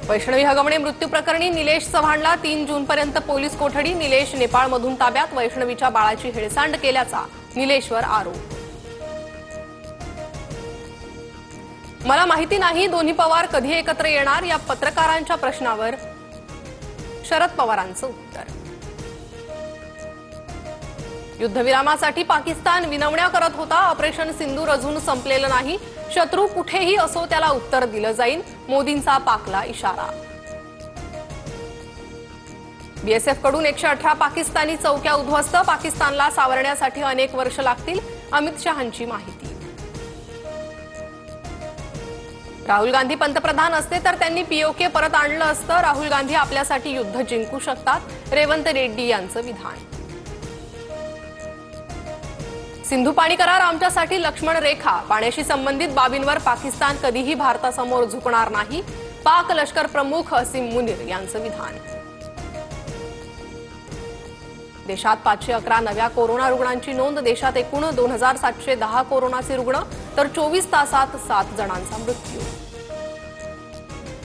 वैष्णवी हगवणे मृत्यू प्रकरणी निलेश चव्हाणला 3 जूनपर्यंत पोलीस कोठडी। निलेश नेपाळमधून ताब्यात। वैष्णवीच्या बाळाची हेळसांड केल्याचा निलेशवर आरोप। मला माहिती नाही दोन्ही पवार कधी एकत्र येणार, या पत्रकारांच्या प्रश्नावर शरद पवारांचं उत्तर। युद्धविरामासाठी पाकिस्तान विनवण्या करत होता। ऑपरेशन सिंदूर अजून संपलेलं नाही। शत्रू कुठेही असो त्याला उत्तर दिलं जाईल, मोदींचा पाकला इशारा। बीएसएफ कडून 118 पाकिस्तानी चौक्या उद्ध्वस्त। पाकिस्तानला सावरण्यासाठी अनेक वर्ष लागतील, अमित शहांची माहिती। राहुल गांधी पंतप्रधान असते तर त्यांनी पीओके परत आणलं असतं। राहुल गांधी आपल्यासाठी युद्ध जिंकू शकतात, रेवंत रेड्डी यांचं विधान। सिंधू पाणी करार आमच्यासाठी लक्ष्मण रेखा। पाण्याशी संबंधित बाबींवर पाकिस्तान कधीही भारतासमोर झुकणार नाही, पाक लष्कर प्रमुख असीम मुनीर यांचं विधान। देशात 511 नव्या कोरोना रुग्णांची नोंद। देशात एकूण 2710 कोरोनाचे रुग्ण, तर 24 तासात 7 जणांचा मृत्यू।